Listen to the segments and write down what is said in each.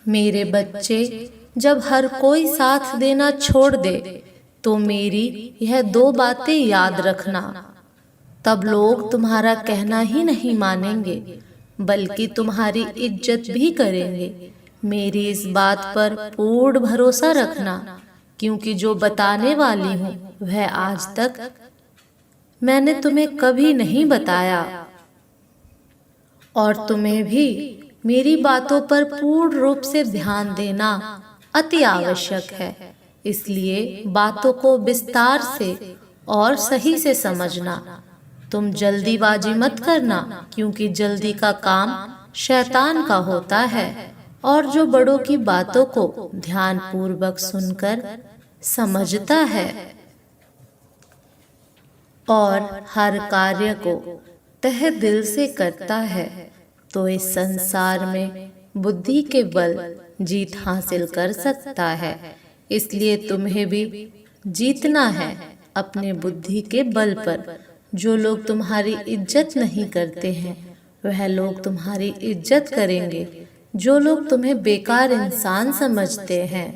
मेरे बच्चे, जब हर कोई साथ देना छोड़ दे तो मेरी यह दो बातें याद रखना। तब लोग तुम्हारा कहना ही नहीं मानेंगे बल्कि तुम्हारी इज्जत भी करेंगे। मेरी इस बात पर पूर्ण भरोसा रखना, क्योंकि जो बताने वाली हूँ वह आज तक मैंने तुम्हें कभी नहीं बताया। और तुम्हें भी मेरी बातों पर पूर्ण रूप से ध्यान देना अति आवश्यक है। इसलिए बातों को विस्तार से और सही से समझना। तुम जल्दीबाजी मत करना, क्योंकि जल्दी का काम शैतान का होता है। और जो बड़ों की बातों को ध्यान पूर्वक सुनकर समझता है और हर कार्य को तहे दिल से करता है, तो इस संसार में बुद्धि के बल जीत हासिल कर सकता है। इसलिए तुम्हें भी जीतना है अपने बुद्धि के बल पर। जो लोग तुम्हारी इज्जत नहीं करते हैं वह लोग तुम्हारी इज्जत करेंगे। जो लोग तुम्हें बेकार इंसान समझते हैं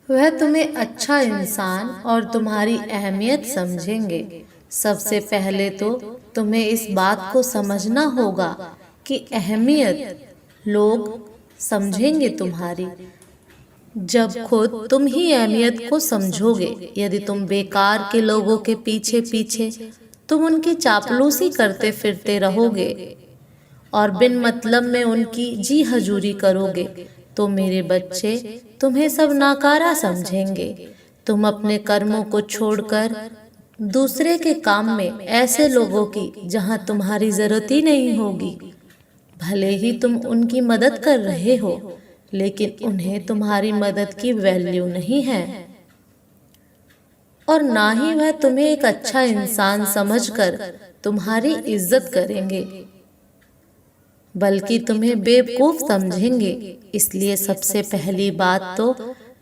वह तुम्हें अच्छा इंसान और तुम्हारी अहमियत समझेंगे। सबसे पहले तो तुम्हें इस बात को समझना होगा कि अहमियत लोग समझेंगे तुम्हारी जब खुद तुम ही अहमियत को समझोगे। यदि तुम बेकार के लोगों के पीछे पीछे तुम उनकी चापलूसी करते फिरते रहोगे और बिन मतलब में उनकी जी हजूरी करोगे, तो मेरे बच्चे तुम्हें सब नाकारा समझेंगे। तुम अपने कर्मों को छोड़कर दूसरे के काम में ऐसे लोगों की जहां तुम्हारी जरूरत ही नहीं होगी। भले ही तुम उनकी मदद कर रहे हो, लेकिन उन्हें तुम्हारी मदद की वैल्यू नहीं है और ना ही वह तुम्हें एक अच्छा इंसान समझकर तुम्हारी इज्जत करेंगे, बल्कि तुम्हें बेवकूफ समझेंगे। इसलिए सबसे पहली बात तो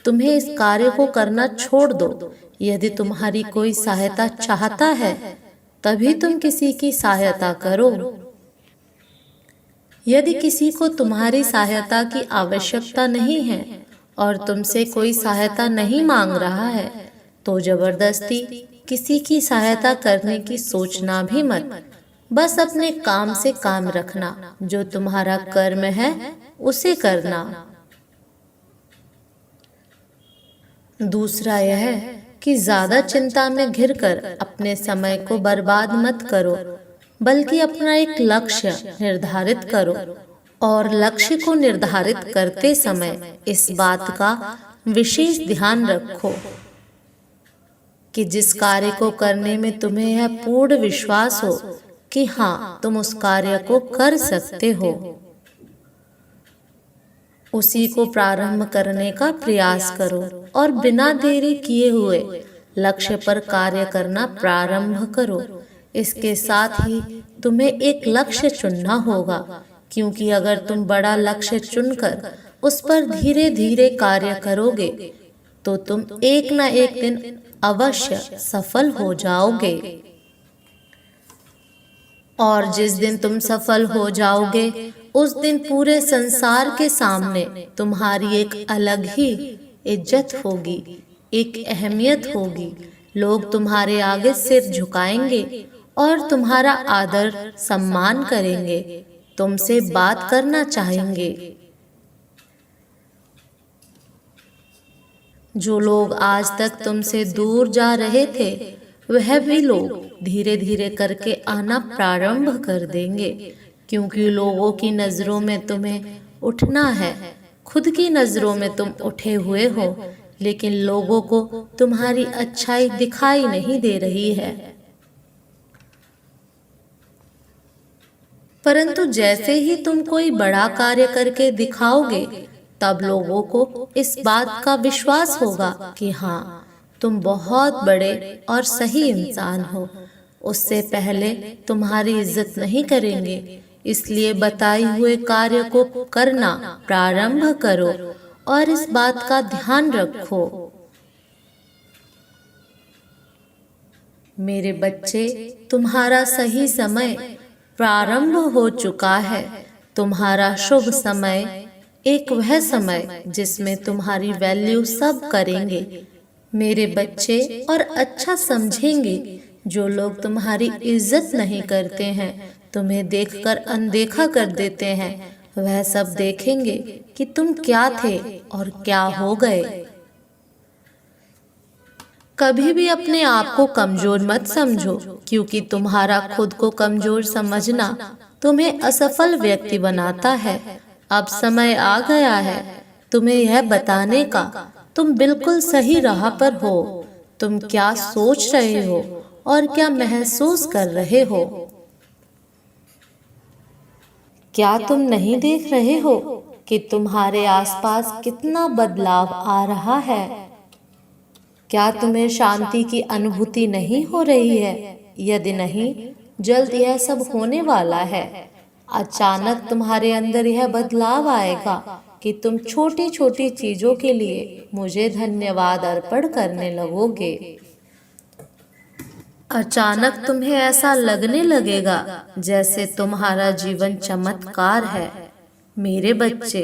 तुम्हें इस कार्य को करना छोड़ दो। यदि तुम्हारी कोई सहायता चाहता है तभी तुम किसी की सहायता करो। यदि किसी को तुम्हारी सहायता की आवश्यकता नहीं है और तुमसे कोई सहायता नहीं मांग रहा है, तो जबरदस्ती किसी की सहायता करने की सोचना भी मत। बस अपने काम से काम रखना। जो तुम्हारा कर्म है उसे करना। दूसरा यह है कि ज्यादा चिंता में घिरकर अपने समय को बर्बाद मत करो, बल्कि अपना एक लक्ष्य निर्धारित करो। और लक्ष्य को निर्धारित करते समय इस बात का विशेष ध्यान रखो कि जिस कार्य को करने में तुम्हें यह पूर्ण विश्वास हो कि हाँ तुम उस कार्य को कर सकते हो, उसी को प्रारंभ करने का प्रयास करो और बिना देरी किए हुए लक्ष्य पर कार्य करना प्रारंभ करो। इसके साथ ही तुम्हें एक लक्ष्य चुनना होगा, क्योंकि अगर तुम बड़ा लक्ष्य चुनकर उस पर धीरे धीरे कार्य करोगे तो तुम एक न एक दिन अवश्य सफल हो जाओगे। और जिस दिन तुम सफल हो जाओगे उस दिन पूरे संसार के सामने तुम्हारी एक अलग ही इज्जत होगी, एक अहमियत होगी। लोग तुम्हारे आगे सिर झुकाएंगे और तुम्हारा आदर सम्मान करेंगे, तुमसे बात करना चाहेंगे। जो लोग आज तक तुमसे दूर जा रहे थे वह भी लोग धीरे धीरे करके आना प्रारंभ कर देंगे, क्योंकि लोगों की नजरों में तुम्हें उठना है। खुद की नजरों में तुम उठे हुए हो, लेकिन लोगों को तुम्हारी अच्छाई दिखाई नहीं दे रही है। परंतु जैसे ही तुम कोई बड़ा कार्य करके दिखाओगे तब लोगों को इस बात का विश्वास होगा कि हाँ तुम बहुत बड़े और सही इंसान हो। उससे पहले तुम्हारी इज्जत नहीं करेंगे। इसलिए बताए हुए कार्य को करना प्रारंभ करो और इस बात का ध्यान रखो। मेरे बच्चे, तुम्हारा सही समय प्रारंभ हो चुका है। तुम्हारा शुभ समय एक वह समय जिसमें तुम्हारी वैल्यू सब करेंगे मेरे बच्चे, और अच्छा समझेंगे। जो लोग तुम्हारी इज्जत नहीं करते हैं, तुम्हें देखकर अनदेखा कर देते हैं, वह सब देखेंगे कि तुम क्या थे और क्या हो गए। कभी भी अपने आप को कमजोर मत समझो, क्योंकि तुम्हारा खुद को कमजोर समझना तुम्हें असफल व्यक्ति बनाता है। अब समय आ गया है तुम्हें यह बताने का, तुम बिल्कुल सही राह पर हो। तुम क्या सोच रहे हो और क्या महसूस कर रहे हो? क्या तुम नहीं देख रहे हो कि तुम्हारे आसपास कितना बदलाव आ रहा है? क्या तुम्हें शांति की अनुभूति नहीं हो रही है? यदि नहीं, जल्द यह सब होने वाला है। अचानक तुम्हारे अंदर यह बदलाव आएगा कि तुम छोटी छोटी चीजों के लिए मुझे धन्यवाद अर्पण करने लगोगे। अचानक तुम्हें ऐसा लगने लगेगा जैसे तुम्हारा जीवन चमत्कार है। मेरे बच्चे,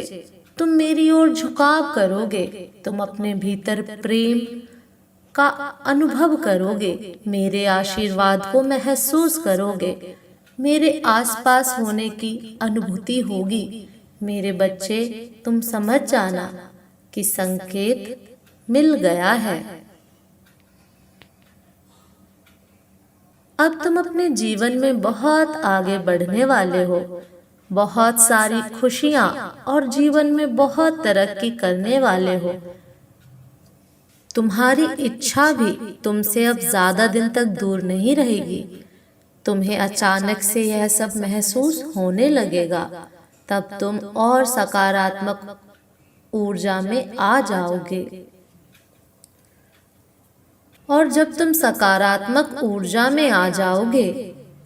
तुम मेरी ओर झुकाव करोगे, तुम अपने भीतर प्रेम का अनुभव करोगे, मेरे आशीर्वाद को महसूस करोगे, मेरे आसपास होने की अनुभूति होगी। मेरे बच्चे, तुम समझ जाना कि संकेत मिल गया है। अब तुम अपने जीवन में बहुत आगे बढ़ने वाले हो, बहुत सारी खुशियां और जीवन में बहुत तरक्की करने वाले हो। तुम्हारी इच्छा भी तुमसे अब ज्यादा दिन तक दूर नहीं रहेगी। तुम्हें अचानक से यह सब महसूस होने लगेगा, तब तुम और सकारात्मक ऊर्जा में आ जाओगे। और जब तुम सकारात्मक ऊर्जा में आ जाओगे,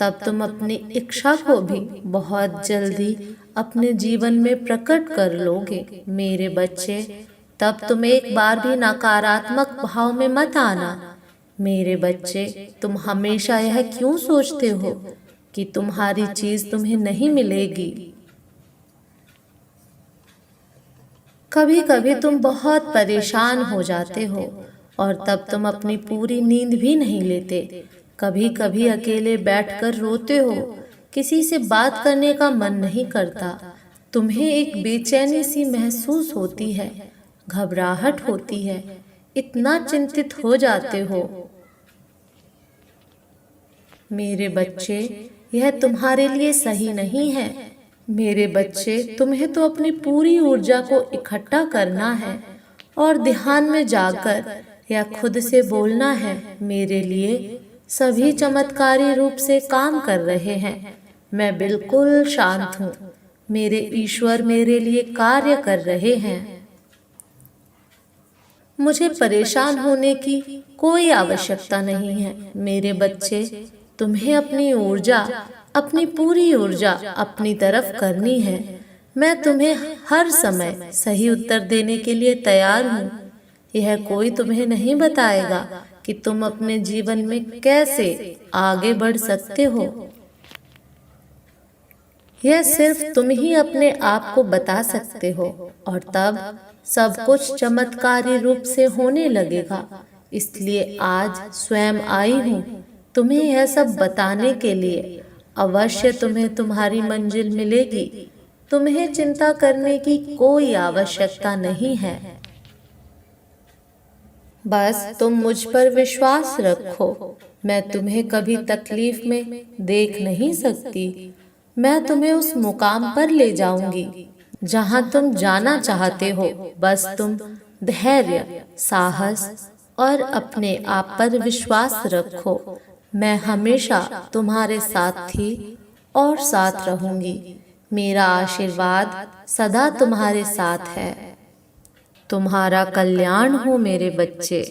तब तुम अपनी इच्छा को भी बहुत जल्दी अपने जीवन में प्रकट कर लोगे। मेरे बच्चे, तब तुम एक बार भी नकारात्मक भाव में मत आना। मेरे बच्चे, तुम हमेशा यह क्यों सोचते हो कि तुम्हारी चीज तुम्हें नहीं मिलेगी? कभी कभी तुम बहुत परेशान हो जाते हो और तब तुम अपनी पूरी नींद भी नहीं लेते। कभी कभी अकेले बैठकर रोते हो, किसी से बात करने का मन नहीं करता। तुम्हें एक बेचैनी सी महसूस होती है, घबराहट होती है, इतना चिंतित हो जाते हो। मेरे बच्चे, यह तुम्हारे लिए सही नहीं है। मेरे बच्चे, तुम्हें तो अपनी पूरी ऊर्जा को इकट्ठा करना है और ध्यान में जाकर या खुद से बोलना है, मेरे लिए सभी चमत्कारी रूप से काम कर रहे हैं। मैं बिल्कुल शांत हूँ। मेरे ईश्वर मेरे लिए कार्य कर रहे हैं। मुझे परेशान होने की कोई आवश्यकता नहीं है। मेरे बच्चे, तुम्हें अपनी ऊर्जा, अपनी पूरी ऊर्जा अपनी तरफ करनी है। मैं तुम्हें हर समय सही उत्तर देने के लिए तैयार हूँ। यह कोई तुम्हें नहीं बताएगा कि तुम अपने जीवन में कैसे आगे बढ़ सकते हो। यह सिर्फ तुम ही अपने आप को बता सकते हो, और तब सब कुछ चमत्कारी रूप से होने लगेगा। इसलिए आज स्वयं आई हूँ तुम्हें यह सब बताने के लिए। अवश्य तुम्हें तुम्हारी मंजिल मिलेगी। तुम्हें चिंता करने की कोई आवश्यकता नहीं है। बस तुम मुझ पर विश्वास रखो। मैं तुम्हें कभी तकलीफ में देख नहीं सकती। मैं तुम्हें उस मुकाम पर ले जाऊंगी जहां तुम जाना चाहते हो। बस तुम धैर्य, साहस और अपने आप पर विश्वास रखो। मैं हमेशा तुम्हारे साथ थी और साथ रहूंगी। मेरा आशीर्वाद सदा तुम्हारे साथ है। तुम्हारा कल्याण हो मेरे बच्चे।